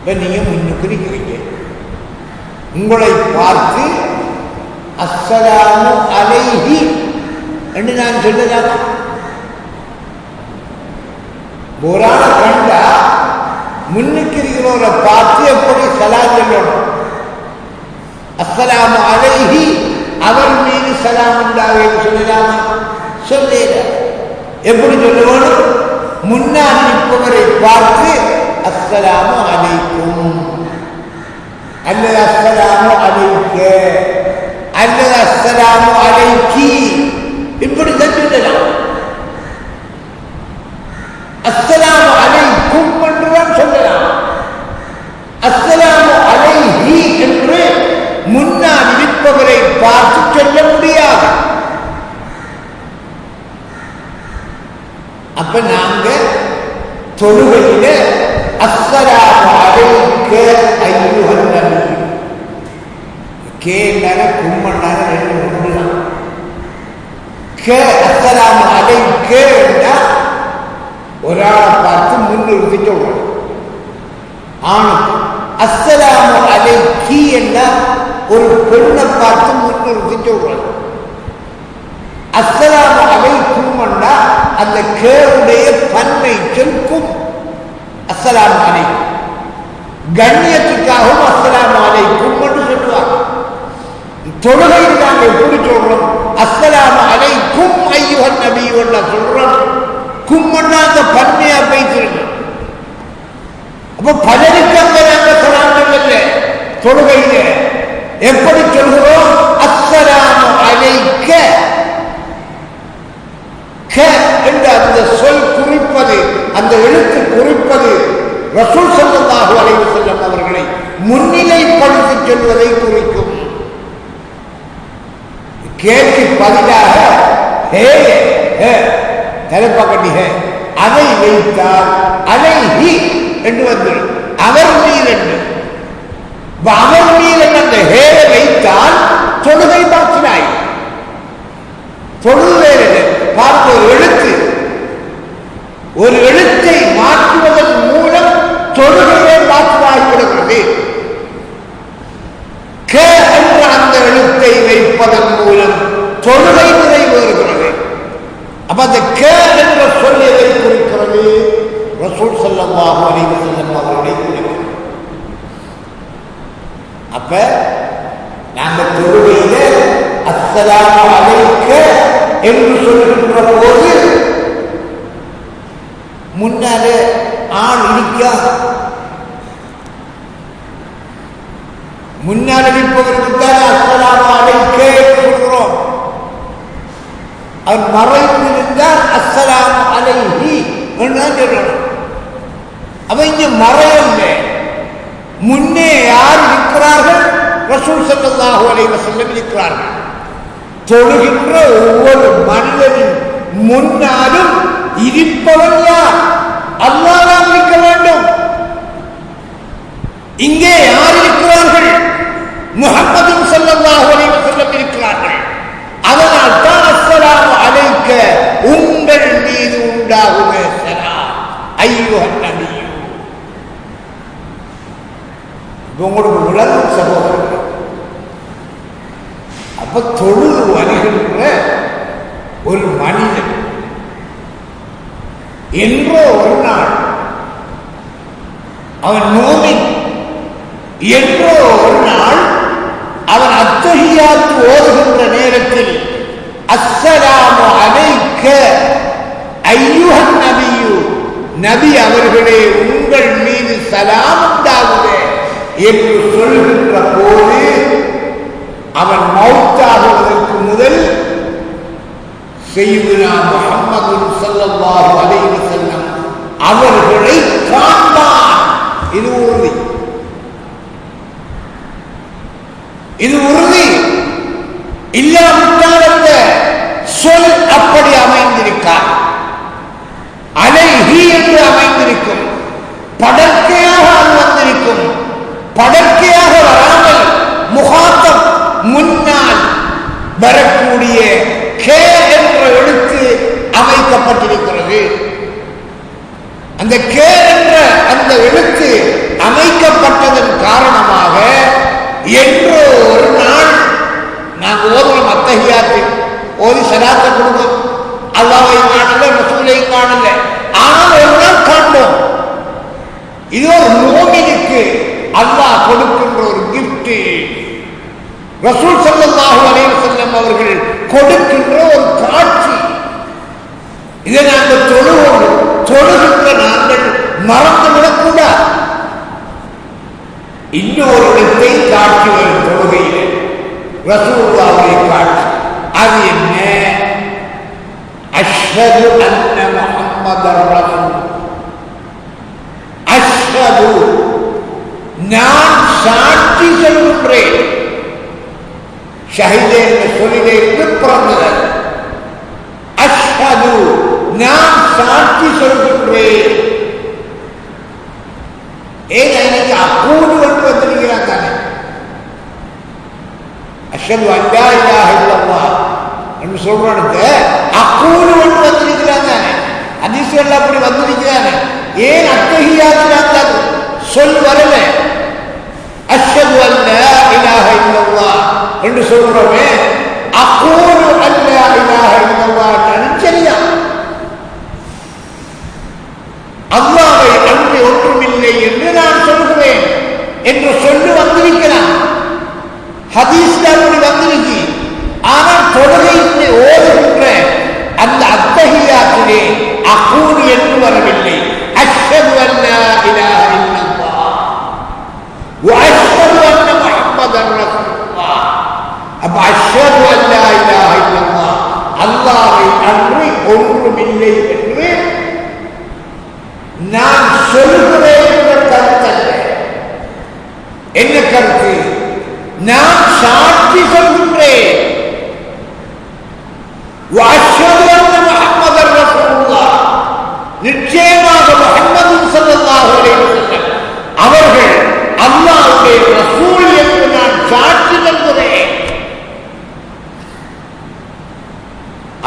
இப்போ நீங்கள் முன்னுக்கு இருக்கிறீங்க, உங்களை பார்த்து அஸ்ஸலாமு அலைஹி என்று நான் சொல்லலாமா? ஒரு ஆளை கண்டா முன்னுக்கு இருக்கிறவரை பார்த்து எப்படி சலாம் சொல்லணும்? அஸ்ஸலாமு அலைஹி, அவர் மீது சலாம் உண்டாக சொல்லலாமா? சொல்ல. எப்படி சொல்லுவோம்? முன்னால் நிற்பவரை பார்த்து அஸ்ஸலாமு அலைக்கும் அல்லது அஸ்ஸலாமு அலைக்க அல்லது அஸ்ஸலாமு அலைக்கி, இப்படி சொல்லலாம். அஸ்ஸலாமு அலைக்கும் என்றுதான் சொல்லலாம். அஸ்ஸலாமு அலைஹி என்று முன்னால் இருப்பவரை பார்த்து சொல்ல முடியாது. அப்ப நாங்க தொழுகையில அஸ்ஸலாமு அலைக்க அய்யுஹன் நபி, கேல கும்மன்னால ரெண்டு ஒன்றுதான். அஸ்ஸலாமு அலைக்க ஒரு ஆளை பார்த்து முன்னிறுத்தி சொல்றோம். ஆணுக்கு அஸ்ஸலாமு அலைக்கி என்ன ஒரு பெண்ணை பார்த்து முன்னிறுத்தி சொல்றோம். அஸ்ஸலாமு அலைக்கும் அந்த கேவுடைய பன்மை சொல்கும் அஸ்ஸலாமு அலைக்கும். கண்ணியத்துக்காகவும் அஸ்ஸலாமு அலைக்கும் என்று சொல்லுவாங்க. தொழுகையில் நாங்கள் எப்படி சொல்றோம்? அஸ்ஸலாமு அலைக்கும் அய்யுஹன் நபி சொல்றோம். கும்மன்னா அந்த பன்மையா பேசிருக்கோம். அப்ப பலருக்கு அங்க நாங்கள் சலாங்கள் இல்லை. தொழுகையில எப்படி சொல்கிறோம்? அஸ்ஸலாமு அலைக்க என்ற அந்த சொல் குறிப்பது, அந்த எழுத்து குறிப்பது ரசூல் ஸல்லல்லாஹு அலைஹி வஸல்லம் அவர்களை முன்னிலைப்படுத்தி சொல்வதை குறிக்கும். கேக்கு பதிலாக ஹே தலைப்பக்கட்டி அதை வைத்தால் அலைஹி என்று வந்துடும். அவர் மீது என்று அவர் மீது அந்த ஹே வைத்தால் தொழுகை பாக்கினாய். தொழுவேறு பார்த்த ஒரு எழுத்தை மாற்றுவதன் மூலம் தொழுகையை மாற்றாகிவிடுகிறது. க என்ற அந்த எழுத்தை வைப்பதன் மூலம் தொழுகை நிறைவேறுகிறது. அப்ப அந்த க என்ற சொல் எதை குறிக்கிறது? ரசூல் ஸல்லல்லாஹு அலைஹி வஸல்லம் அவர்களை குறிக்கிறது. அப்ப நாங்கள் தொழுகையில அஸ்ஸலாமு அலைக்க என்று சொல்கின்ற போது முன்னாலே ஆண் இருக்கா? முன்னால் இருப்பவருக்கு தான் அஸ்ஸலாமு அலைக்க என்று சொல்கிறோம். அவர் மறைந்து இருந்தால் அஸ்ஸலாமு அலைஹி என்று சொல்லணும். அப்ப இங்க மறையல்ல, முன்னே யார் இருக்கிறார்கள்? ரசூல் ஸல்லல்லாஹு அலைஹி வஸல்லம் இருக்கிறார்கள். தொழுகின்ற ஒவ்வொரு மனிதனின் முன்னாலும் இருப்பவன் யார்? அல்லாஹ் இருக்க வேண்டும். இங்கே யார் இருக்கிறார்கள்? முஹம்மது ஸல்லல்லாஹு அலைஹி வஸல்லம் இருக்கிறார்கள். அதனால் தான் அஸ்ஸலாமு அலைக்க உங்கள் மீது உண்டாகுமே ஸலாம் அய்யுஹன் நபி. உங்களுக்கு உலகம் சகோதரர்கள். அப்ப தொழுது வருகின்ற ஒரு மனிதன் என்றோ ஒரு நாள் அவன் மூமின், என்றோ ஒரு நாள் அவன் அத்தஹியாத்து ஓதுகின்ற நேரத்தில் அஸ்ஸலாமு அலைக்க அய்யுஹன் நபியு, நபி அவர்களே உங்கள் மீது சலாம் உண்டாகுதே என்று சொல்கின்ற போது அவன் மௌத்தாகுவதற்கு முதல் சய்யிதுனா முஹம்மது ஸல்லல்லாஹு அலைஹி வஸல்லம் அவர்களை காண்பான். இது உறுதி, இது உறுதி. இல்லாவிட்டால் அந்த சொல் அப்படி அமைந்திருக்கார். அலைஹி என்று அமைந்திருக்கும், படற்கையாக அது வந்திருக்கும். படற்கையாக வராமல் முகாத்தம் முன்னால் வரக்கூடிய கே என்ற எழுத்து அமைக்கப்பட்டிருக்கிறது. அந்த கே என்ற அந்த எழுத்து அமைக்கப்பட்டதன் காரணமாக என்றோ ஒரு நாள் நாங்கள் ஓதுவோம் அத்தஹியாத்தில் ஓதி சலாத்தை கொடுத்தோம். அல்லாஹ்வை காணல, ரசூலை காணல, ஆனால் ஒரு நாள் காண்போம். இது ஒரு மூமினுக்கு அல்லாஹ் கொடுக்கின்ற ஒரு கிஃப்ட். ரசூல் ஸல்லல்லாஹு அலைஹி வஸல்லம் அவர்கள் கொடுக்கின்ற ஒரு காட்சி. இதை நாங்கள் தொழுகின்ற நாங்கள் மறந்துவிடக்கூடாது. இன்னொரு இடத்தை காட்சி வரும் தொழுகையில் ரசூலுல்லாஹ்வுடைய காட்சி. அது என்ன? அஷ்ஹது அன்ன முஹம்மதர் ரசூல். அஷ்ஹது, நான் சாட்சி சொல்கின்றேன். ஷஹீதே என்ற சொல்லிலே இருந்து பிறந்தது. அஷ்ஹது, நான் சாட்சி சொல்கின்றேன். ஏன் எனக்கு அக்கூடு வந்து வந்திருக்கிறான் தானே. அஷ்ஹது அல்லா இலாஹ இல்லல்லாஹ் என்று சொல்றதுக்கு அக்கூடு வந்து வந்திருக்கிறான் தானே. ஹதீஸ்ல அப்படி வந்திருக்கிறானே. ஏன் அத்தஹியாத்துல அந்த சொல் வரல? அஷ்ஹது அல்லா இலாஹ இல்லல்லாஹ் என்று சொல்றோமே, அக்கூடு அல்லா இலாஹ இல்லல்லாஹ் சரியா? அல்லாஹ்வை அன்றி ஒன்றுமில்லை என்று நான் சொல்கிறேன் என்று சொல்லி வந்திருக்கிறான். ஹதீஸ்ல அப்படி வந்திருக்கு. ஆனால் தொழுகையிலே ஓதுகின்ற அந்த அத்தஹியாத்திலே அக்கூடு என்று வரவில்லை. அஷ்ஹது அல்லா இலாஹ இல்லல்லாஹ் வ அஷ்ஹது அன்ன முஹம்மதர் ரசூலுல்லாஹ். அப்ப அஷ்ஹது அல்லா இலாஹ இல்லல்லாஹ், அல்லாஹ்வை அன்றி ஒன்றுமில்லை என்று நான் சொல்கிறேன் என்ற கருத்தல்ல. என்ன கருத்து? நான் சாட்சி சொல்கின்றேன். நிச்சயமாக முஹம்மது ஸல்லல்லாஹு அலைஹி வஸல்லம் அவர்கள் அல்லாஹ்வுடைய ரசூல் என்று நான் சாட்சி சொல்கிறேன்.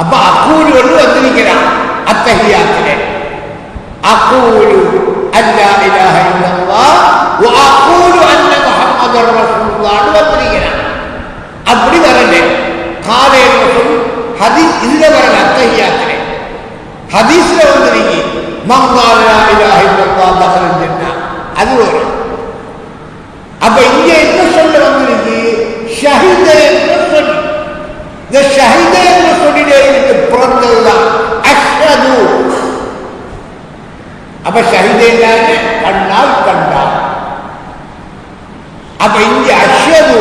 அப்ப அக்கூலு என்று வந்திருக்கிறான் அத்தஹியாத்திலே. அக்கூலு அல்லா இலாஹ இல்லல்லாஹ் வ அக்கூலு அன்ன முஹம்மதர் ரசூலுல்லாஹ் வந்திருக்கிறான். அப்படி வரல. காலே ரசூல் ஹதீஸ் இதுல வரல. அத்தஹியாத்திலே ஹதீஸ்ல வந்திருக்கு. மன் கால லா இலாஹ இல்லல்லாஹ் தஹலல் ஜன்னah, அது வரும். அப்ப இங்க என்ன சொல்ல வந்திருக்கு? ஷஹீத என்ற சொல். இந்த ஷஹீத என்ற சொல்லிலே இருந்து பிறந்ததுதான் அஷ்ஹது. அப்ப ஷஹீதே கண்ணால் கண்டார். அப்ப இங்க அஷ்ஹது,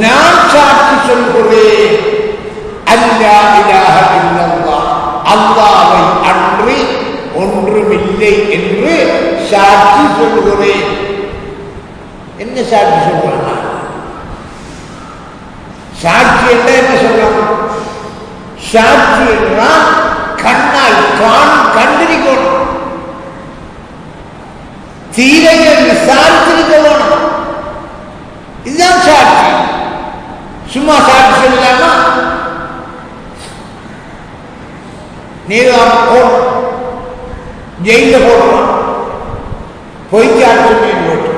நான் சாட்சி சொல்கிறேன். அல்லா இலாஹ இல்லல்லாஹ், அல்லாஹ்வை அன்றி ஒன்றுமில்லை என்று சாட்சி சொல்கிறேன். என்ன சாட்சி சொல்றான்? சாட்சி என்ன என்ன சொல்றான்? சாட்சி என்றால் கண்ணால் கண்டிருக்கணும், தீரையை விசாரித்திருக்க வேணும். இதுதான் சாட்சி. சும்மா சாட்சி சொல்லலாமா? நீதான் போடும், ஜெயில போடுறான், பொய்ச்சாட்சி போட்டு.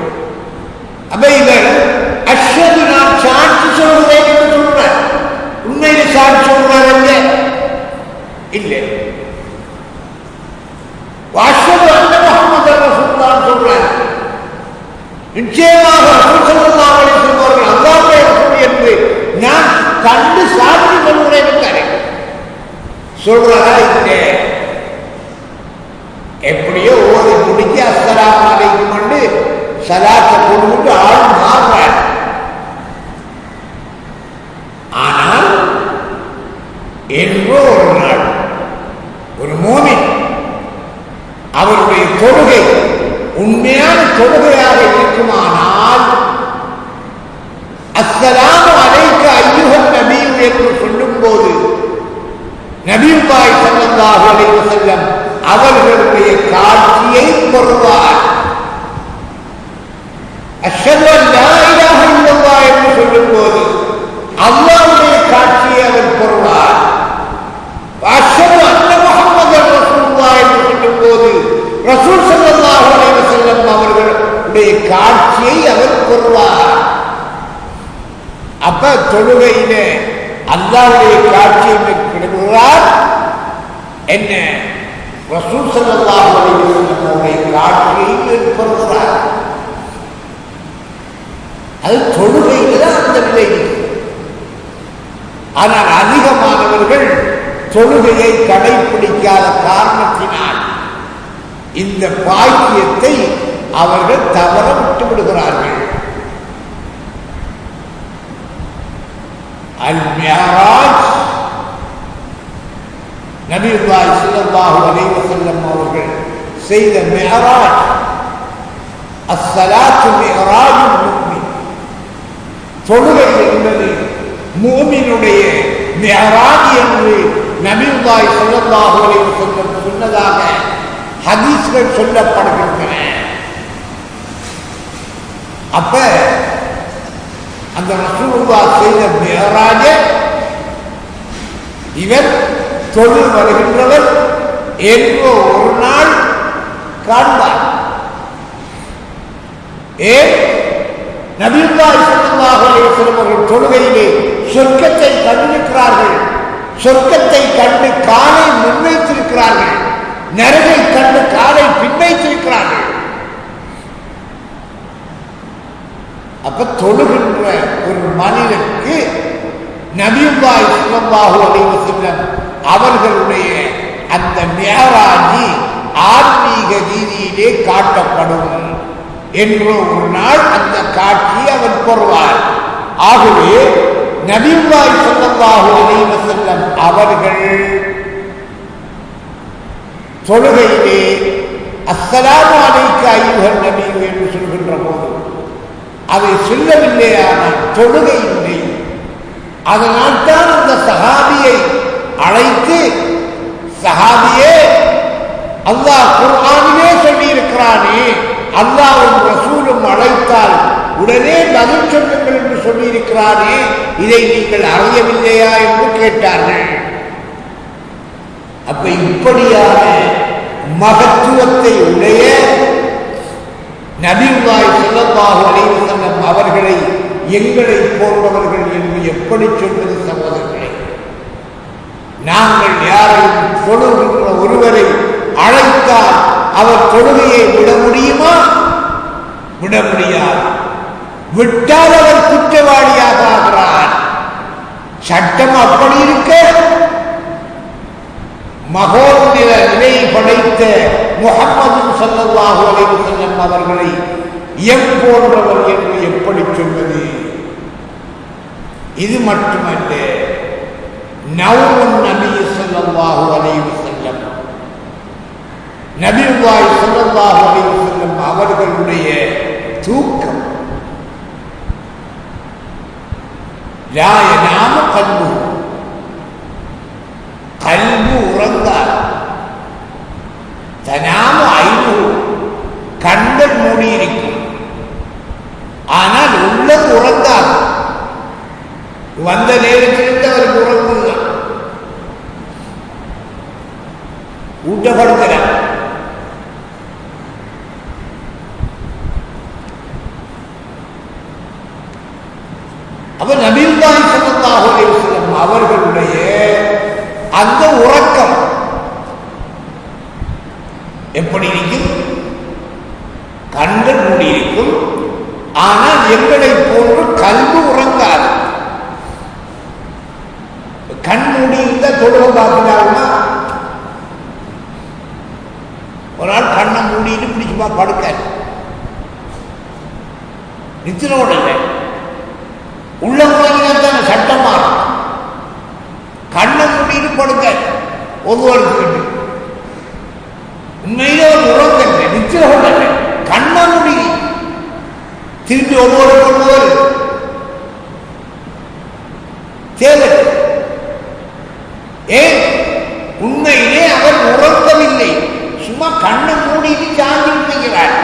அப்ப இவர் அஷ்ஹது, நான் சாட்சி சொல்றேன் என்று சொல்றார். உண்மையில சாட்சி சொல்றார் இல்லை. அஷ்ஹது அன்ன முஹம்மதர் ரசூலுல்லாஹ் சொல்றார். நிச்சயமாக ரசூல் ஸல்லல்லாஹு அலைஹி வஸல்லம் அவர்கள் அல்லாஹ்வுடைய ரசூல் என்று நான் கண்டு சாட்சி சொல்கிறேன் என்றார். சொல்றதா இல்லை. எப்படியோ ஓதி முடிஞ்சு அஸ்ஸலாமு அலைக்கும் என்று சலாத்தை கொடுத்து ஆள் மாறுறார். ஆனால் என்றோ ஒரு நாள் ஒரு மூமின் அவருடைய தொழுகை உண்மையான தொழுகையாக இருக்குமானால் அஸ்ஸலாமு அலைக்க அய்யுஹன் நபி என்று சொல்லும் போது நபியுல்லாஹி ஸல்லல்லாஹு அலைஹி வஸல்லம் அவர்களுடைய காட்சியை பெறுவார். அஷ்ஹது அல்லா இலாஹ இல்லல்லாஹ் என்று சொல்லும் போது அல்லாஹ்வுடைய காட்சியை அவர் பெறுவார். அஷ்ஹது அன்ன முஹம்மதர் ரசூலுல்லாஹ் என்று சொல்லும் போது ரசூல் ஸல்லல்லாஹு அலைஹி வஸல்லம் அவர்களுடைய என்னுடைய காட்சியை அவர் பெறுவார். அப்ப தொழுகையில அல்லாஹ்வுடைய காட்சியை பெறுகிறார். என்ன ரசூல் ஸல்லல்லாஹு அலைஹி வஸல்லம் காட்சியை பெறுகிறார். அது தொழுகையில அந்த நிலை. ஆனால் அதிகமானவர்கள் தொழுகையை கடைபிடிக்காத காரணத்தினால் இந்த பாக்கியத்தை அவர்கள் தவற விட்டு விடுகிறார்கள். அல் மிஅராஜ் நபியுல்லாஹி ஸல்லல்லாஹு அலைஹி வஸல்லம் அவர்கள் செய்த மிஅராஜ், அஸ்ஸலாத்து மிஅராஜுல் முஃமின், தொழுகை என்பது மூமினுடைய மிஅராஜ் என்று நபியுல்லாஹி ஸல்லல்லாஹு அலைஹி வஸல்லம் சொன்னதாக ஹதீஸ்கள் சொல்லப்படுகின்றன. அப்ப அந்த ரசூலுல்லாஹ் செய்த மிஅராஜ இவர் தொழு வருகின்றவர் என்றோ ஒரு நாள் காண்பார். ஏன் நபியுல்லாஹி ஸல்லல்லாஹு அலைஹி வஸல்லம் அவர்கள் தொழுகையிலே சொர்க்கத்தை கண்டிருக்கிறார்கள். சொர்க்கத்தை கண்டு காலை முன்வைத்திருக்கிறார்கள், நரகை கண்டு காலை பின்வைத்திருக்கிறார்கள். அப்ப தொழுகின்ற ஒரு மனிதனுக்கு நபியுல்லாஹி ஸல்லல்லாஹு அலைஹி வஸல்லம் அவர்களுடைய அந்த மிஅராஜ் ஆன்மீக ரீதியிலே காட்டப்படும் என்று ஒரு நாள் அந்த காட்சி அவர் பெறுவார். ஆகவே நபியுல்லாஹி ஸல்லல்லாஹு அலைஹி வஸல்லம் அவர்கள் தொழுகையிலே அஸ்ஸலாமு அலைக்க அய்யுஹன் நபி என்று சொல்கின்ற போது அதை சொல்லவில்லையானால் தொழுகை இல்லை. அதனால் தான் அந்த சஹாபியை அழைத்து, சஹாபியே, அல்லாஹ் குர்ஆனிலே சொல்லி இருக்கிறானே, அல்லாஹ்வும் ரசூலும் அழைத்தால் உடனே பதில் சொல்லுங்கள் என்று சொல்லியிருக்கிறானே, இதை நீங்கள் அறியவில்லையா என்று கேட்டார்கள். அப்ப இப்படியான மகத்துவத்தை உடைய நபியுல்லாஹி ஸல்லல்லாஹு அலைஹி வஸல்லம் அவர்களை எங்களை போன்றவர்கள் என்று எப்படி சொல்வது சகோதரர்களே? நாங்கள் யாரையும் தொழுகின்ற ஒருவரை அழைத்தால் அவர் தொழுகையை விட முடியுமா? விட முடியாது. விட்டால் அவர் குற்றவாளியாக ஆகிறார். சட்டம் அப்படி இருக்க மகோன்னத நிலையை படைத்த முஹம்மது ஸல்லல்லாஹு அலைஹி வஸல்லம் அவர்களை எம் போன்றவர் என்று எப்படி சொல்வது? இது மட்டுமல்ல, நௌமுன் நபி ஸல்லல்லாஹு அலைஹி வஸல்லம், நபியுல்லாஹி ஸல்லல்லாஹு அலைஹி வஸல்லம் அவர்களுடைய தூக்கம், லா யனாமு கல்பு, கல்பு உறங்கார், தனாமு ஐனு, கண்கள் மூடியிருக்கும், ஆனால் உள்ளது உறங்காது. வந்த நேரத்திலிருந்து அவருக்கு உறங்குகிறார், ஊட்டப்படுகிறார். அவர் நபியுல்லாஹி ஸல்லல்லாஹு அலைஹி வஸல்லம் அவர்களுடைய அந்த உறக்கம் எப்படி இருக்கும்? கண்கள் மூடியிருக்கும், ஆனால் எங்களை போன்று கல்வி உறங்காது. கண் மூடி இருந்த தொழுகை பார்க்கிறாருன்னா ஒரு ஆள் கண்ணை மூடிட்டு பிடிச்சுமா படுக்க நிச்சயோட இல்லை. உள்ள முழங்கினால்தான் சட்டம் மாறும். கண்ணை மூடிட்டு படுக்க ஒருவருக்கு உண்மையிலே ஒரு உறங்க நிச்சயோட இல்லை. கண்ணை மூடி திரும்பி ஒருவர் தேவை. ஏன்? உண்மையிலே அவர் உறங்கவில்லை, சும்மா கண்ணை மூடிட்டு சாந்தி விட்டுகிறார்.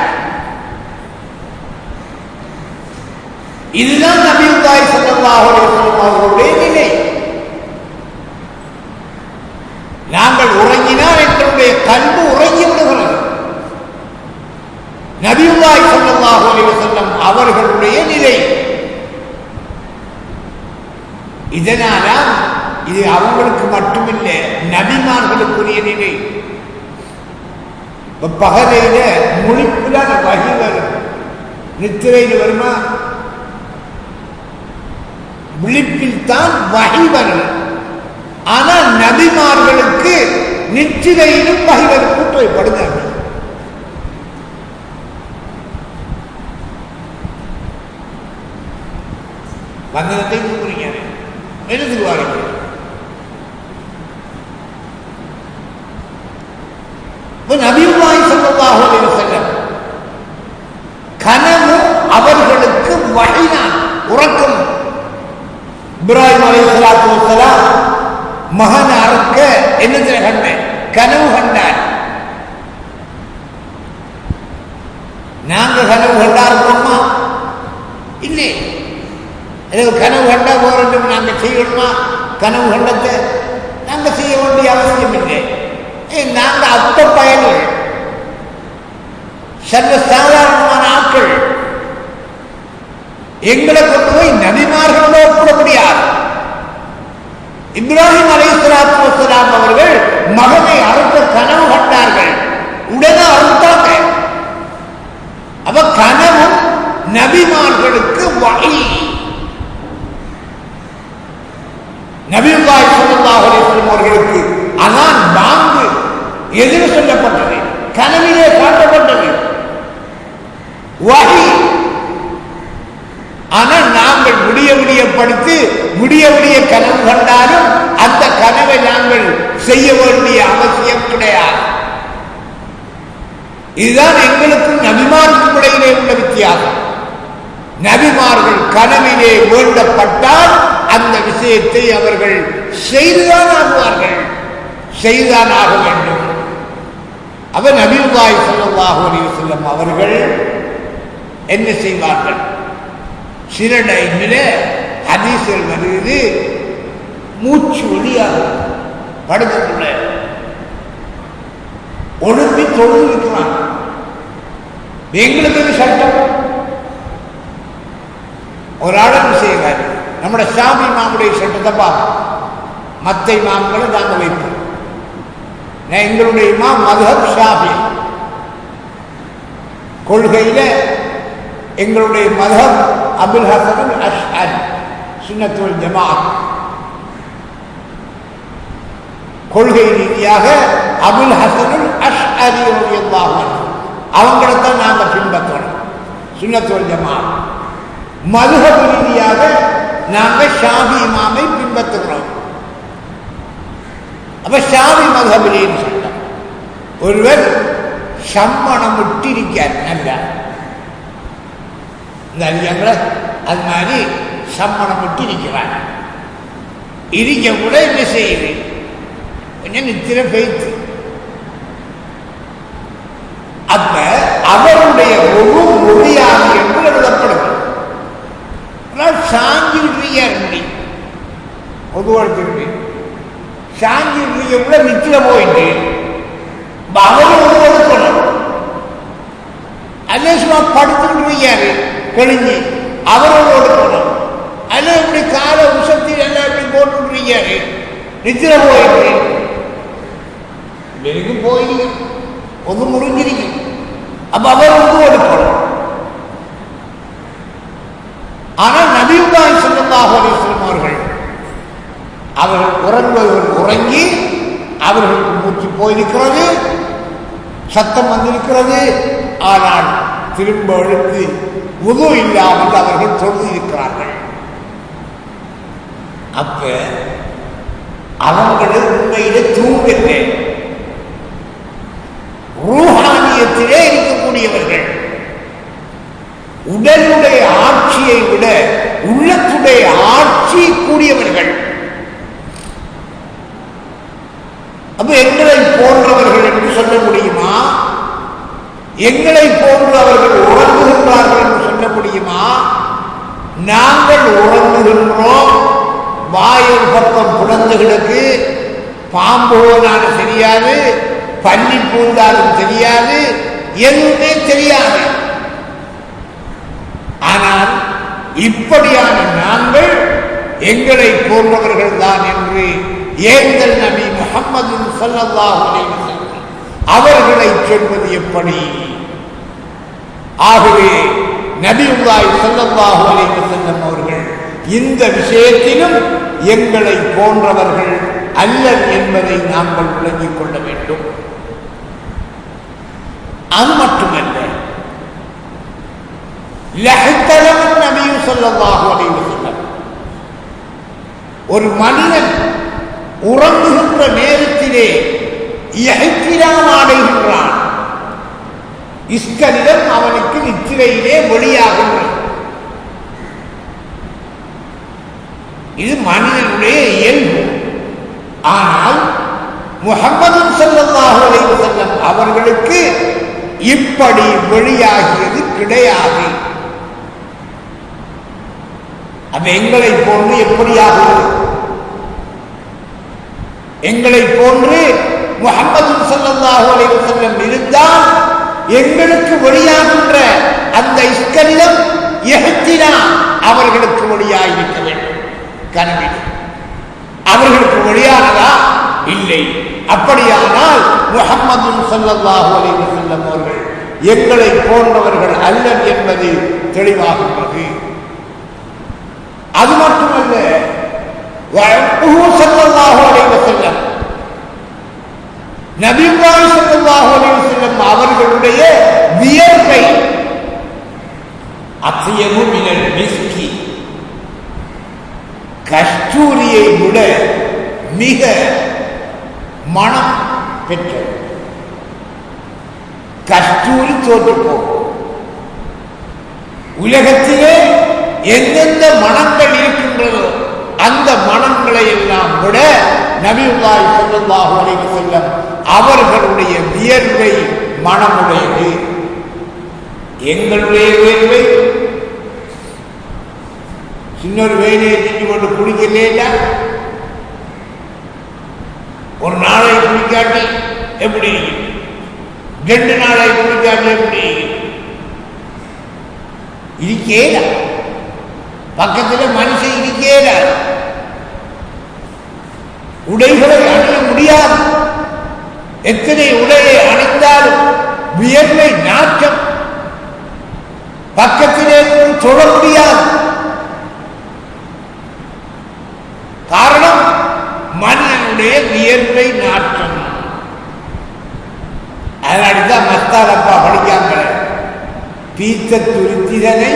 இதுதான் நபியுல்லாஹி ஸல்லல்லாஹு அலைஹி வஸல்லம் அவர்களுடைய நிலை. நாங்கள் உறங்கினால் எங்களுடைய கல்வி உறங்கி விடுகிறது. நபியுல்லாஹி ஸல்லல்லாஹு ஸல்லல்லாஹு அலைஹி வஸல்லம் அவர்களுடைய நிலை. இதனால இது அவங்களுக்கு மட்டுமில்லை, நபிமார்களுக்குரிய நிலை. பகலையில முழிப்புல வகி வரும், நித்திரையில் வருமா? விழிப்பில் தான் வகி வரும். ஆனால் நபிமார்களுக்கு நித்திரையிலும் வகி வரும். கூட்டுவைப்படுகிறார்கள். வந்தனத்தை கூறுறீங்க என்ன சொல்லுவார்கள்? நபியுல்லாஹி ஸல்லல்லாஹு அலைஹி வஸல்லம் கனவு அவர்களுக்கு வஹீதான், உறக்கம். இப்ராஹிம் அலைஹிஸ்ஸலாத்து வஸ்ஸலாம் மகன் அறுக்க என்னத்தை கண்டார்? கனவு கண்டார். நாங்க கனவு கண்டா இருக்கோமா? இல்லை. கனவு கண்டா போறோம் நாங்க செய்யணுமா? கனவு கண்டத்தை நாங்க செய்ய வேண்டிய அவசியம் இல்லை. நாங்க அப்ப பயன்கள், சர்வ சாதாரணமான ஆட்கள். எங்களை கொண்டு போய் நபிமார்களோட ஒப்பிட முடியாது. இப்ராஹிம் அலைஹிஸ்ஸலாத்து வஸ்ஸலாம் அவர்கள் மகனை அறுத்த கனவு கண்டார்கள், உடனே அறுத்தாங்க. அவ கனவும் நபிமார்களுக்கு வஹீ. நபியுல்லாஹி ஸல்லல்லாஹு அலைஹி வஸல்லம் அவர்களுக்கு அதான் பாங்கு எதிர் சொல்லப்பட்டது, கனவிலே காட்டப்பட்டது வஹீ. ஆனால் நாங்கள் விடிய விடிய படித்து விடிய விடிய கனவு கண்டாலும் அந்த கனவை நாங்கள் செய்ய வேண்டிய அவசியம் கிடையாது. இதுதான் எங்களுக்கும் நபிமார்களுக்கும் இடையிலே உள்ள வித்தியாசம். நபிமார்கள் கனவிலே வேண்டப்பட்டால் அந்த விஷயத்தை அவர்கள் செய்துதான் ஆகுவார்கள், செய்துதான் ஆக வேண்டும். அவர் நபியுல்லாஹி ஸல்லல்லாஹு அலைஹி வஸல்லம் அவர்கள் என்ன செய்வார்கள்? சில டைமில் ஹதீஸில் வருகிறது, மூச்சு வெளியாகும், படுத்துக்குள்ள ஒழுப்பி தொழுது இருக்கிறான். எங்களுக்கு சட்டம் ஒரு ஆளும் செய்கிறார். நம்முடைய ஷாஃபி இமாமுடைய சட்டத்தை பார்ப்போம், மற்ற இமாம்களை நாங்கள் வைப்போம். எங்களுடைய இமாம் மதுஹப் ஷாஃபி. கொள்கையில எங்களுடைய மதுஹப் அபுல் ஹசன் அஷ்அரி, சுன்னத் வல் ஜமாஅத். கொள்கை ரீதியாக அபுல் ஹசன் அஷ்அரி ரலியல்லாஹு அன்ஹு அவங்களைத்தான் நாங்கள் பின்பற்றணும், சுன்னத் வல் ஜமாஅத். மதுஹப் ரீதியாக நாங்கள் ஷாஃபி இமாமை பின்பற்றுகிறோம். அப்ப ஷாஃபி மதுஹபிலேன்னு சொல்றோம், ஒருவர் சம்மணம் விட்டிருக்கார், நல்லா இந்த அதிகங்களை அது மாதிரி சம்மணம் விட்டு இருக்கிறார். இருக்க கூட என்ன செய்யுது, கொஞ்சம் நித்திர பெய்த்து. அப்ப அவருடைய ஒவ்வொரு மொழியாக என்று எழுதப்படுது. சாஞ்சி விடுறியார் முடி ஒதுவடுத்து சாஞ்சி விடுறிய கூட நித்திர போயிட்டு அவரும் ஒதுவடுக்கணும். அதே சும்மா படுத்துக்கிட்டு கழிஞ்சு அவரோடு ஒடுக்கணும். அதெல்லாம் இப்படி கால உசத்தில் எல்லாம் இப்படி போட்டுருக்காரு, நித்திர போயிட்டு எனக்கும் போயிருக்கு, ஒன்று முறிஞ்சிருக்கு. அப்ப அவர் ஒன்று ஒடுக்கணும். ஆனால் நபியுல்லாஹி ஸல்லல்லாஹு அலைஹி வஸல்லம் அவர்கள் உறங்குவர்கள் உறங்கி அவர்களுக்கு மூச்சு போயிருக்கிறது, சத்தம் வந்திருக்கிறது. ஆனால் திரும்ப எழுத்து உது இல்லாமல் அவர்கள் தொழுது இருக்கிறார்கள். அப்ப அவர்கள் உண்மையிலே தூங்கவில்லை, ரூஹானியத்திலே இருக்கக்கூடியவர்கள். உடலுடைய ஆட்சியை விட உள்ளத்துடைய ஆட்சி கூடியவர்கள். அப்ப எங்களை போன்றவர்கள் என்று சொல்ல முடியுமா? எங்களை போன்று அவர்கள் உறங்குகின்றார்கள் என்று சொல்ல முடியுமா? நாங்கள் உறங்குகின்றோம், வாயில் பக்கம் குழந்தைகளுக்கு பாம்பு போனாலும் தெரியாது, பன்னி பூந்தாலும் தெரியாது, எதுவுமே தெரியாது. இப்படியான நாங்கள் எங்களை போன்றவர்கள் தான் என்று ஏந்தல் நபி முஹம்மது ஸல்லல்லாஹு அலைஹி வஸல்லம் அவர்களை சொல்வது எப்படி? ஆகவே நபியுல்லாஹி ஸல்லல்லாஹு அலைஹி வஸல்லம் அவர்கள் இந்த விஷயத்திலும் எங்களை போன்றவர்கள் அல்லர் என்பதை நாங்கள் விளங்கிக் கொள்ள வேண்டும். அது மட்டுமல்ல, நபி ஸல்லல்லாஹு அலைஹி வஸல்லம் ஒரு மனிதன் உறங்குகின்ற நேரத்திலே இஹ்திராம் அடைகின்றான். இஸ்கலிடம் அவனுக்கு நித்திரையிலே வெளியாகின்றது. இது மனிதனுடைய இயல்பு. ஆனால் முஹம்மது ஸல்லல்லாஹு அலைஹி வஸல்லம் அவர்களுக்கு இப்படி வெளியாகியது கிடையாது. அது எங்களை போன்று எப்படியாகிறது? எங்களை போன்று முஹம்மது ஸல்லல்லாஹு அலைஹி வஸல்லம் இருந்தால் எங்களுக்கு வெளியாகின்ற அந்த இஸ்கலிடம் இஹ்திராம் அவர்களுக்கு வெளியாகிவிட வேண்டும். கனவில் அவர்களுக்கு வெளியானதா? இல்லை. அப்படியானால் முஹம்மது ஸல்லல்லாஹு அலைஹி வஸல்லம் அவர்கள் எங்களை போன்றவர்கள் அல்லர் என்பது தெளிவாகின்றது. அது மட்டுமல்ல, ஸல்லல்லாஹு அலைஹி வஸல்லம் நபியுல்லாஹி ஸல்லல்லாஹு அலைஹி வஸல்லம் அவர்களுடைய வியர்வை அத்யபு மினல் மிஸ்கி, கஸ்தூரியை விட மிக மனம் பெற்றது. கஸ்தூரி தோற்று போகும். உலகத்திலே எந்தெந்த மனங்கள் இருக்கின்றதோ அந்த மனங்களை எல்லாம் விட நபியுல்லாஹி ஸல்லல்லாஹு அலைஹி வஸல்லம் அவர்களுடைய வியர்வை மனமுடையது. எங்களுடைய வியர்வை இன்னொரு வேலையை செஞ்சு கொண்டு குளிக்கலையா? ஒரு நாளை குளிக்காட்டி எப்படி? 2 நாளை குளிக்காட்டி எப்படி? இருக்கேல பக்கத்தில் மனுஷன் இருக்கேல. உடைகளை அணிய முடியாது. எத்தனை உடையை அணிந்தாலும் வியர்வை நாற்றம். பக்கத்திலே தொட முடியாது. காரணம் மனிதனுடைய வியர்வை நாற்றம். அதனால்தான் மஸ்தாரப்பா படிக்காம பீத்த துருத்திதனை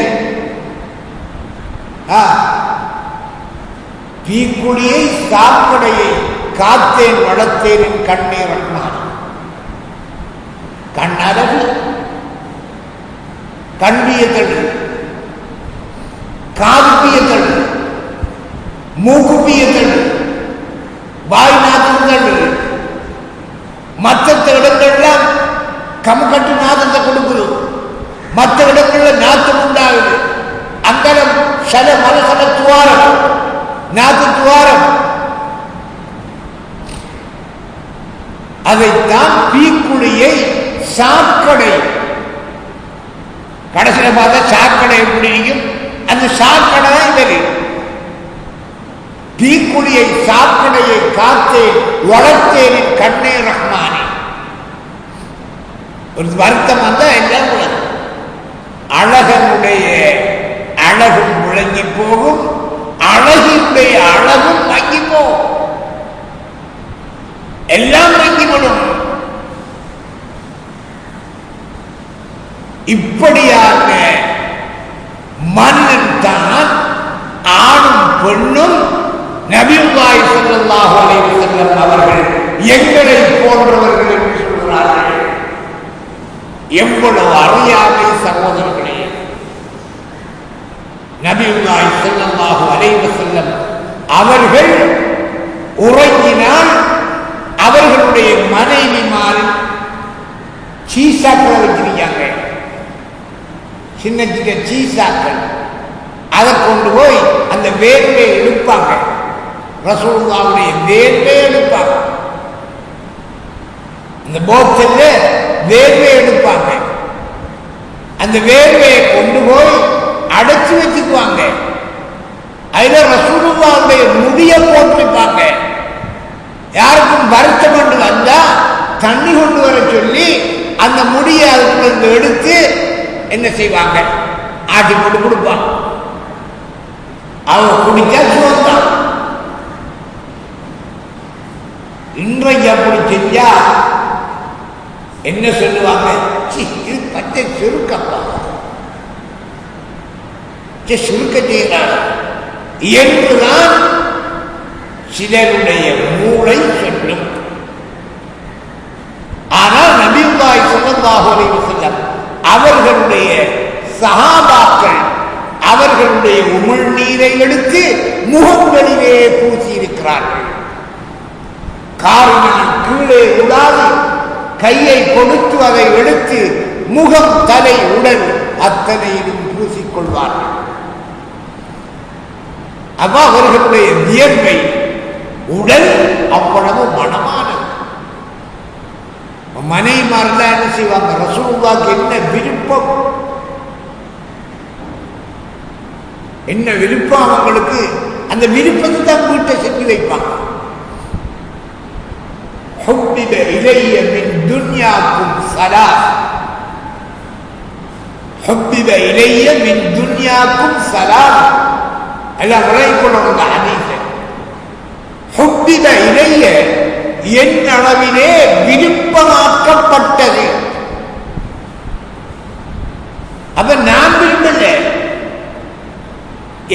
தீக்குடியை சாக்கடையை காத்தேன் வளர்த்தேன் கண்ணே ரஹ்மான். கண்ணரவு கண்பியத்தடு, காதுபியத்தடு, மூக்குப்பியத்தடு, வாய் நாதத்தடு. மற்ற இடங்கள்லாம் கம்கட்டு நாதத்தை கொடுக்குது. மற்ற இடங்கள்ல நாத்தம் உண்டாகுது. அங்கலம் சல மலசல துவாரம், நாத்து துவாரம். அதைத்தான் தீக்குழியை சாக்கடை. கடைசியில் பார்த்தா சாக்கடை எப்படி இருக்கும்? அந்த சாக்கடை தான் தெரியும். தீக்குழியை சாக்கடையை காத்தேன் வளர்த்தேன் கண்ணே ரஹ்மானே. ஒரு வருத்தம் வந்தா எல்லாம் உள்ளது. அழகனுடைய அழகும் முழங்கி போகும், அழகினுடைய அழகும் மங்கி போகும். எல்லாம் மங்கிவிடும். இப்படியாக மன்னன் தான் ஆணும் பெண்ணும் நபியுல்லாஹி ஸல்லல்லாஹு அலைஹி வஸல்லம் அவர்கள் எங்களை போன்றவர்கள் என்று சொல்கிறார்கள். எவ்வளவு அறியாமை சகோதரர்களே! நபியுல்லாஹி ஸல்லல்லாஹு அலைஹி வஸல்லம் அவர்கள் உறங்கினால் அவர்களுடைய மனைவிமார் சீசாக்களை வச்சிருக்காங்க. சின்ன சின்ன சீசாக்கள். அதை கொண்டு போய் அந்த வேர்வை எடுப்பாங்க. ரசூலுல்லாஹ்வுடைய வேர்வை எடுப்பாங்க. அந்த போத்தல்ல வேர்வை எடுப்பாங்க. அந்த வேர்வையை கொண்டு போய் அடைச்சு வச்சுக்குவாங்க. அதுல ரசூலுல்லாஹ்வுடைய முடிய போட்டுப்பாங்க. யாருக்கும் வருத்தம் கொண்டு வந்தா தண்ணி கொண்டு வர சொல்லி அந்த முடியை அதுக்குள்ள எடுத்து என்ன செய்வாங்க, ஆட்டி போட்டு கொடுப்பாங்க. அவங்க குடிச்சா சுகம்தான். இன்றைக்கு அப்படி செஞ்சா என்ன சொல்லுவாங்க, இது பச்சை சுருக்கப்பா, சுருக்க செய்கிறார் என்றுதான் சிலருடைய மூளை சொல்லும். ஆனால் நபியுல்லாஹி ஸல்லல்லாஹு அலைஹி வஸல்லம் அவர்களுடைய சஹாபாக்கள் அவர்களுடைய உமிழ்நீரை எடுத்து முகங்களிலே பூசி இருக்கிறார்கள். காரினால் கீழே உடாது கையை கொடுத்து அதை எடுத்து முகம், தலை, உடல் அத்தனையிலும் பூசிக்கொள்வார்கள். அப்ப அவர்களுடைய வியர்வை உடல் அவ்வளவு மனமானது. மனைவிமாரெல்லாம் என்ன செய்வாங்க, ரசூலுல்லாஹ்வுக்கு என்ன விருப்பம், என்ன விருப்பம் அவங்களுக்கு, அந்த விருப்பத்தை தான் வீட்டை செஞ்சு வைப்பாங்க. حُبِّبَ إِلَيَّ مِنْ دُنْيَاكُمْ ثَلَاثٌ حُبِّبَ إِلَيَّ مِنْ دُنْيَاكُمْ ثَلَاثٌ எல்லாம் விளைக்கொள்ளும். அந்த ஹதீஸை حُبِّبَ إِلَيَّ என் அளவிலே விருப்பமாக்கப்பட்டது. அப்ப நான் விரும்பல,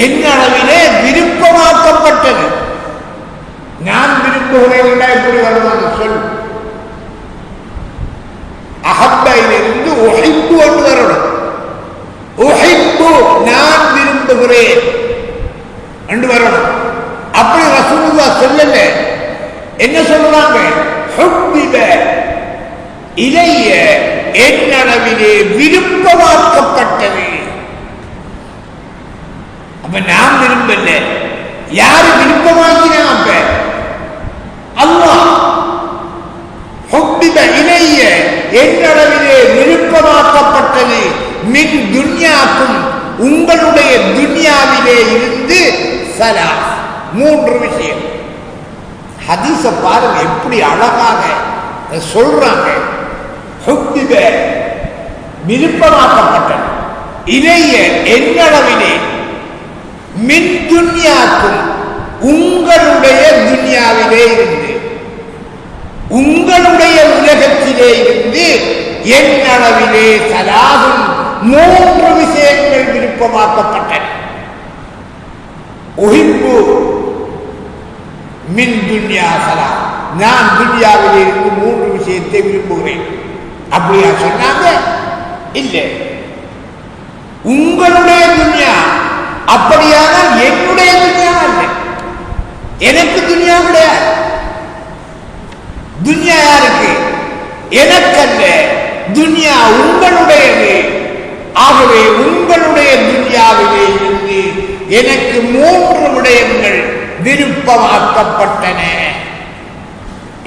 என் அளவிலே விருப்பமாக்கப்பட்டது. நான் விரும்புகிறேன் எப்படி வருமான சொல், அஹப்பையிலிருந்து உஹிப்பு என்று வரணும். உஹிப்பு நான் விரும்புகிறேன் என்று வரணும். அப்படி ரசூலுல்லாஹ் சொல்லல. என்ன சொல்றாங்க, ஹுப்பிப இலைய என் அளவிலே விருப்பமாக்கப்பட்டது. அப்ப நான் விரும்பல, யாரு விருப்பமாக்கினா? அப்ப அல்லாஹ். ஹுப்பிப இலைய என் அளவிலே விருப்பமாக்கப்பட்டது மின் துன்யாக்கும் உங்களுடைய துன்யாவிலே இருந்து சலா மூன்று விஷயம். ஹதீஸ பாருங்க எப்படி அழகாக சொல்றாங்க. ஹுப்பிப விருப்பமாக்கப்பட்டது, இலைய என்னளவிலே, மின் துன்யாக்கும் உங்களுடைய துன்யாவிலே இருந்து, உங்களுடைய உலகத்திலே இருந்து என்னளவிலே சலாகும் மூன்று விஷயங்கள் விருப்பமாக்கப்பட்டன. உஹிப்பு மின் துன்யா சலா, நான் துன்யாவிலே இருந்து மூன்று விஷயத்தை விரும்புகிறேன். அப்படியா சொன்னாங்க? இல்லை, உங்களுடைய துன்யா. அப்படியானால் என்னுடைய துன்யா அல்ல, எனக்கு துன்யா கிடையாது. துன்யா யாருக்கு? எனக்கல்ல, துன்யா உங்களுடையது. ஆகவே உங்களுடைய துன்யாவிலே இருந்து எனக்கு மூன்று விடயங்கள் விருப்பமாக்கப்பட்டன.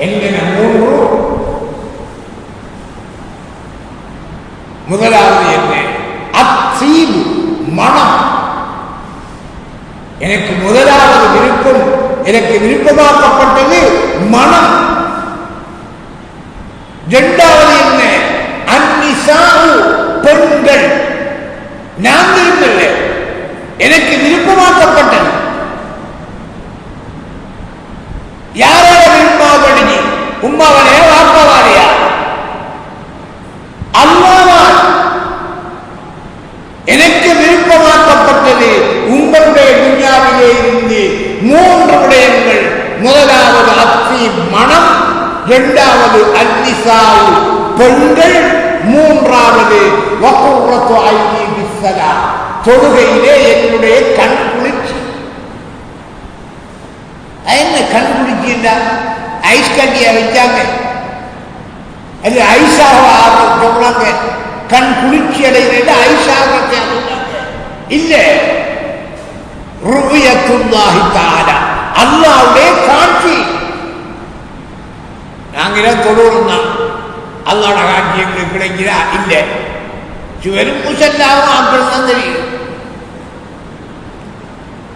என்ன மூன்று? முதலாவது என்ன? அத்தீபு, மனம். எனக்கு முதலாவது விருப்பம், எனக்கு விருப்பமாக்கப்பட்டது மனம். இரண்டாவது என்ன? அன்னிசாஉ, பெண்கள். நான் விரும்பல, எனக்கு விருப்பமாக்கப்பட்டது. யாரால விரும்பாபடி? உம்மாவனையா வாப்பாவாலையா? அல்லாஹ்வால். எனக்கு விருப்பமாக்கப்பட்டது உங்களுடைய துன்யாவிலே இருந்து மூன்று விடயங்கள். முதலாவது அத்தி, மனம். இரண்டாவது அன்னிசாஉ, பெண்கள். மூன்றாவது வகுர்ரத்து ஐனி பிஸ்ஸலா, தொழுகையிலே என்னுடைய கண் குளிர்ச்சி. என்ன கண் குளிர்ச்சி என்றால் ஐஸ் கட்டியா வச்சாங்க, அது ஐஸாக சொல்றாங்க. கண் குளிர்ச்சி அடைகிறது ஐஸாக சொல்றாங்க. இல்ல, ருயத்துல்லாஹி தஆலா, அல்லாஹ்வுடைய காட்சி. நாங்களே தொழுவோம் தான், அல்லாஹ்வுடைய காட்சி எங்களுக்கு கிடைக்கிறா? இல்ல, வெறும் முசல்லாவும் ஆக்கள் தான் தெரியும்.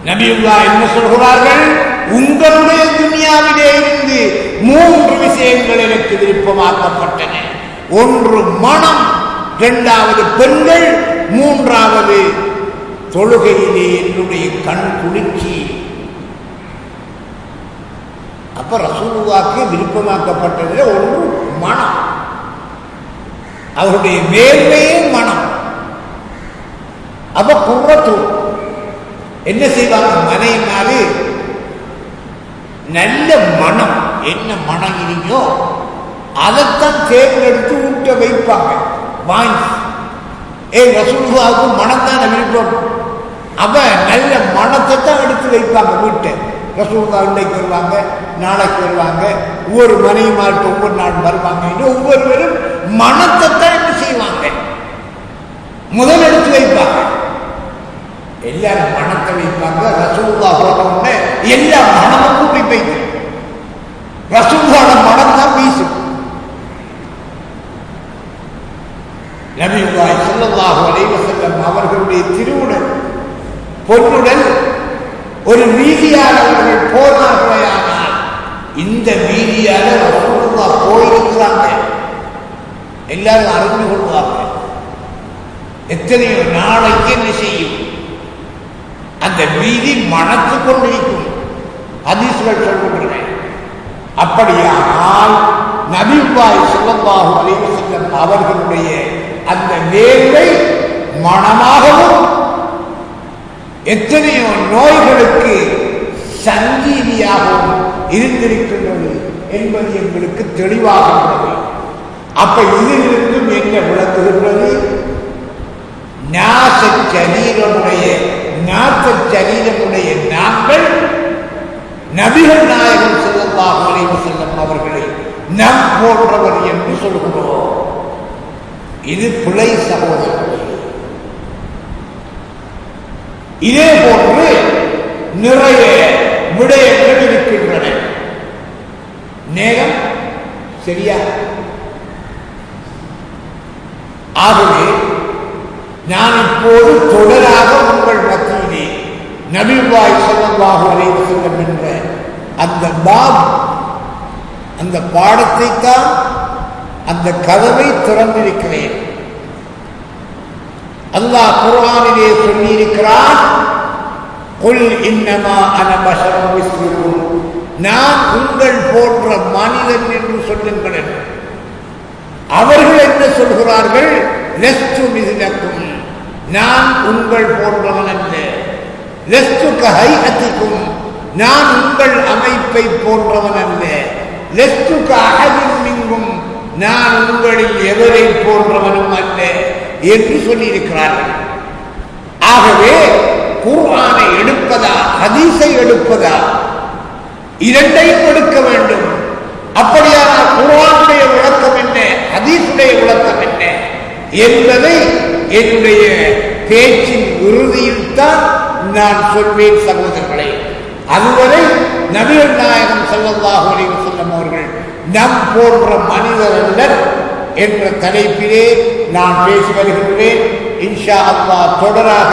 நபியுல்லாஹ் என்ன சொல்கிறார்கள்? உங்களுடைய துனியாவிலே இருந்து 3 விஷயங்கள் எனக்கு விருப்பமாக்கப்பட்டன. ஒன்று மனம், இரண்டாவது பெண்கள், மூன்றாவது தொழுகையிலே என்னுடைய கண் குளிர்ச்சி. அப்ப ரசூலுல்லாஹ்க்கு விருப்பமாக்கப்பட்டதில் ஒன்று மனம். அவருடைய வேர்வையே மனம். அப்ப குர்ரத்து என்ன செய்வாங்க? மனைவினாலே நல்ல மனம், என்ன மனம் இருக்கோ அதைத்தான் தேர்ந்தெடுத்து ஊட்ட வைப்பாங்க. வாங்கி ரசூலுல்லாஹ்வுக்கு மனத்தான விருப்பம். அப்ப நல்ல மனத்தை தான் எடுத்து வைப்பாங்க வீட்டை. ரசூலுல்லாஹ் இன்றைக்கு வருவாங்க, நாளைக்கு வருவாங்க, ஒவ்வொரு மனைவிமார்க்கு ஒவ்வொரு நாள் வருவாங்க. ஒவ்வொருவரும் மனத்தை தான் என்ன செய்வாங்க? முதல் எடுத்து வைப்பாங்க. எல்லாரும் மனத்தை வைப்பாங்க. ரசூலுல்லாஹ் போனோடனே எல்லா மனமும் கூட்டி வைக்கும். ரசூலுல்லாஹ் மனம் தான் வீசும். நபியுல்லாஹி ஸல்லல்லாஹு அலைஹி வஸல்லம் அவர்களுடைய திருவுடல் பொன்னுடல் ஒரு வீதியால் அவர்கள் போனார்களேயானால் இந்த வீதியால ரசூலுல்லாஹ் போயிருக்கிறாங்க எல்லாரும் அறிந்து கொள்வாங்க. எத்தனையோ நாளைக்கு என்ன செய்யும்? அந்த வீதி மணத்து கொண்டிருக்கும். ஹதீஸ்கள் சொல்கின்றன. அப்படியானால் நபியுல்லாஹி ஸல்லல்லாஹு அலைஹி வஸல்லம் அவர்களுடைய அந்த வேர்வை மனமாகவும் எத்தனையோ நோய்களுக்கு சங்கீதியாகவும் இருந்திருக்கின்றது என்பது எங்களுக்கு தெளிவாக உள்ளது. அப்ப இதிலிருந்தும் என்ன விளக்குகின்றது? நாசச்சரீரமுடைய நாங்கள் நபிகள் நாயகம் ஸல்லல்லாஹு அலைஹி வஸல்லம் அவர்களை நம் போன்றவர் என்று சொல்கிறோம். இது பிழை சகோதரர்களே. இதே போன்று நிறைய விடயங்கள் இருக்கின்றன. நேரம் சரியா? ஆகவே நான் இப்போது தொடராக உங்கள் மத்தியிலே நபியுல்லாஹி ஸல்லல்லாஹு அலைஹி வஸல்லம் என்ற அந்த அந்த பாடத்தை தான், அந்த கதவை திறந்திருக்கிறேன். அல்லாஹ் குர்ஆனிலே சொல்லியிருக்கிறான், குல் இன்னமா அன பஷரும் மிஸ்லுக்கும், நான் உங்கள் போன்ற மனிதன் என்று சொல்லுங்கள். அவர்கள் என்ன சொல்கிறார்கள்? லஸ்து மிஸ்லக்கும், நான் உங்கள் போன்றவன் அல்ல. லஸ்து கஹைஅத்திக்கும், நான் உங்கள் அமைப்பை போன்றவன் அல்ல. லஸ்து கஅஹதின் மின்கும், நான் உங்களில் எவரை போன்றவனும் அல்ல என்று சொல்லியிருக்கிறார்கள். ஆகவே குர்ஆனை எடுப்பதா ஹதீஸை எடுப்பதா? இரண்டையும் எடுக்க வேண்டும். அப்படியானால் குர்ஆனுடைய விளக்கம் என்ன, ஹதீஸுடைய விளக்கம் என்ன என்பதை என்னுடைய பேச்சின் இறுதியில் தான் நான் சொல்வேன் சகோதரர்களே. அதுவரை நபிகள் நாயகம் ஸல்லல்லாஹு அலைஹி வஸல்லம் அவர்கள் நம் போன்ற மனிதர்கள் என்ற தலைப்பிலே நான் பேசி வருகின்றேன். இன்ஷா அல்லாஹ் தொடராக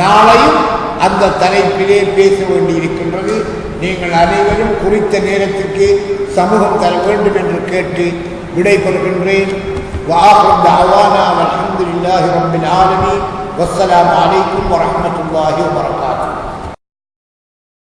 நாளையும் அந்த தலைப்பிலே பேச வேண்டியிருக்கின்றது. நீங்கள் அனைவரும் குறித்த நேரத்திற்கு சமூகம் தர வேண்டும் என்று கேட்டு விடைபெறுகின்றேன். وآخر دعوانا والحمد لله رب العالمين والسلام عليكم ورحمة الله وبركاته.